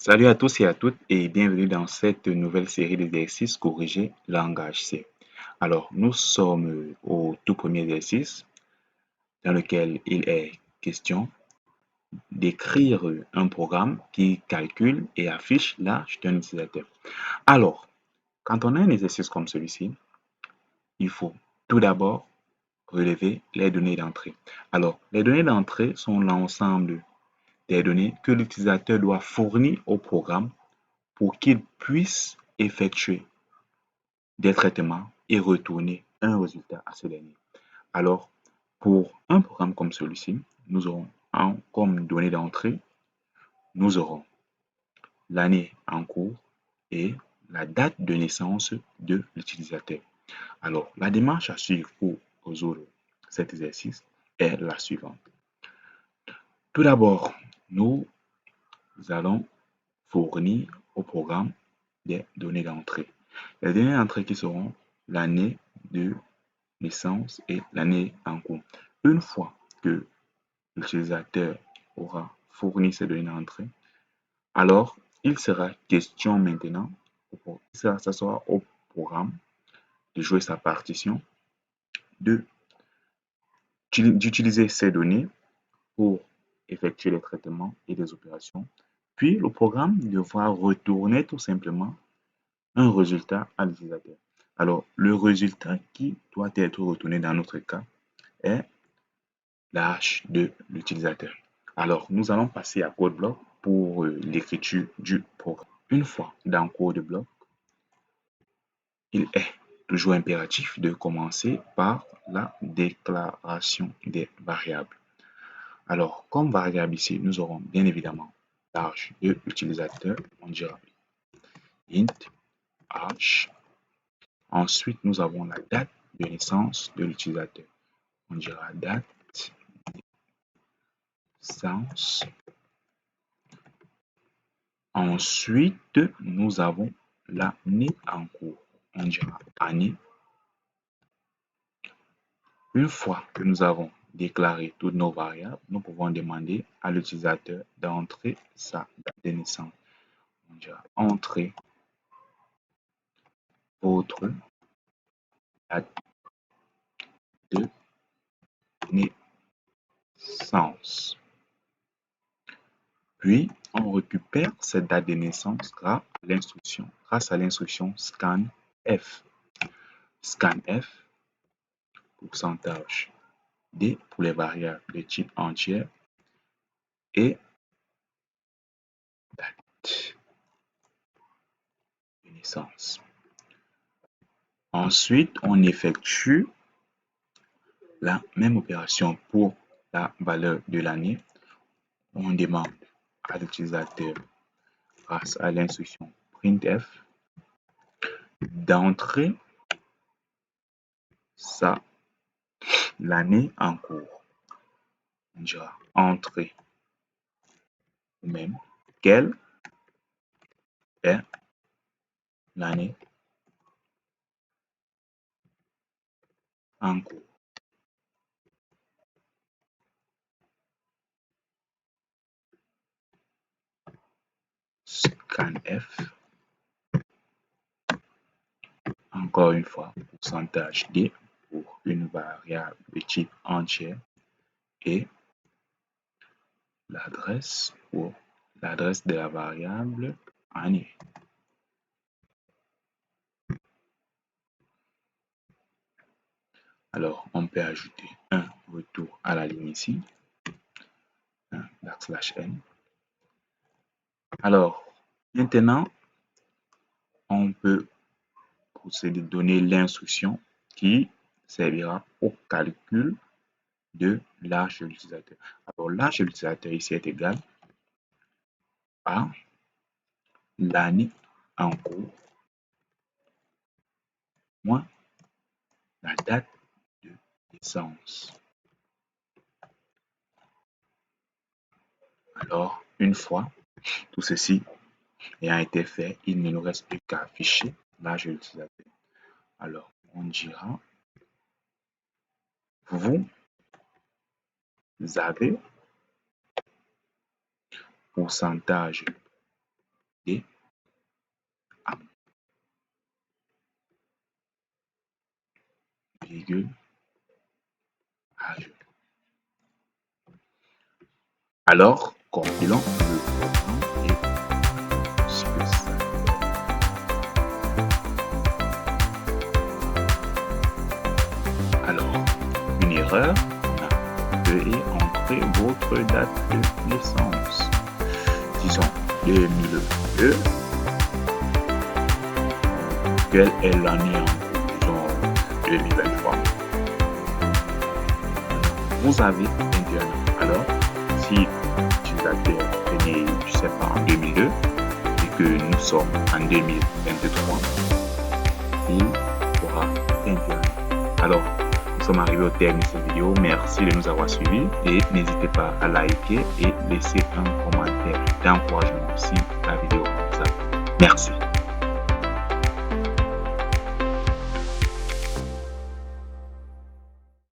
Salut à tous et à toutes et bienvenue dans cette nouvelle série d'exercices corrigés langage C. Alors, nous sommes au tout premier exercice dans lequel il est question d'écrire un programme qui calcule et affiche l'âge d'un utilisateur. Alors, quand on a un exercice comme celui-ci, il faut tout d'abord relever les données d'entrée. Alors, les données d'entrée sont l'ensemble des données que l'utilisateur doit fournir au programme pour qu'il puisse effectuer des traitements et retourner un résultat à ce dernier. Alors, pour un programme comme celui-ci, nous aurons comme données d'entrée, nous aurons l'année en cours et la date de naissance de l'utilisateur. Alors, la démarche à suivre pour résoudre cet exercice est la suivante. Tout d'abord, nous allons fournir au programme des données d'entrée. Les données d'entrée qui seront l'année de naissance et l'année en cours. Une fois que l'utilisateur aura fourni ces données d'entrée, alors il sera question maintenant, ça sera au programme de jouer sa partition, d'utiliser ces données pour effectuer les traitements et les opérations. Puis le programme devra retourner tout simplement un résultat à l'utilisateur. Alors, le résultat qui doit être retourné dans notre cas est l'âge de l'utilisateur. Alors, nous allons passer à code bloc pour l'écriture du programme. Une fois dans code bloc, il est toujours impératif de commencer par la déclaration des variables. Alors, comme variable ici, nous aurons bien évidemment l'âge de l'utilisateur. On dira int âge. Ensuite, nous avons la date de naissance de l'utilisateur. On dira date naissance. Ensuite, nous avons l'année en cours. On dira année. Une fois que nous avons déclaré toutes nos variables, nous pouvons demander à l'utilisateur d'entrer sa date de naissance. On dira entrer votre date de naissance. Puis, on récupère cette date de naissance grâce à l'instruction scanf. Scanf, pourcentage D pour les variables de type entière et date de naissance. Ensuite, on effectue la même opération pour la valeur de l'année. On demande à l'utilisateur, grâce à l'instruction printf, d'entrer l'année en cours. On dira entrer ou même quelle est l'année en cours. Scanf, encore une fois, pourcentage D pour une variable de type entière et l'adresse pour l'adresse de la variable année. Alors, on peut ajouter un retour à la ligne ici, un \n. Alors, maintenant, on peut procéder à donner l'instruction qui servira au calcul de l'âge de l'utilisateur. Alors, l'âge de l'utilisateur ici est égal à l'année en cours moins la date de naissance. Alors, une fois tout ceci ayant été fait, il ne nous reste plus qu'à afficher l'âge de l'utilisateur. Alors, on dira, vous avez pourcentage virgule à jour. Alors, compilons le programme et ce que ça donne. Alors, une erreur, veuillez entrer votre date de naissance. Disons 2002. Quelle est l'année en cours? Disons 2023. Vous avez 21 ans. Alors, si l'utilisateur est né, je sais pas, en 2002 et que nous sommes en 2023, il aura 21 ans. Alors, nous sommes arrivés au terme de cette vidéo. Merci de nous avoir suivis et n'hésitez pas à liker et laisser un commentaire d'encouragement si la vidéo vous a plu. Merci.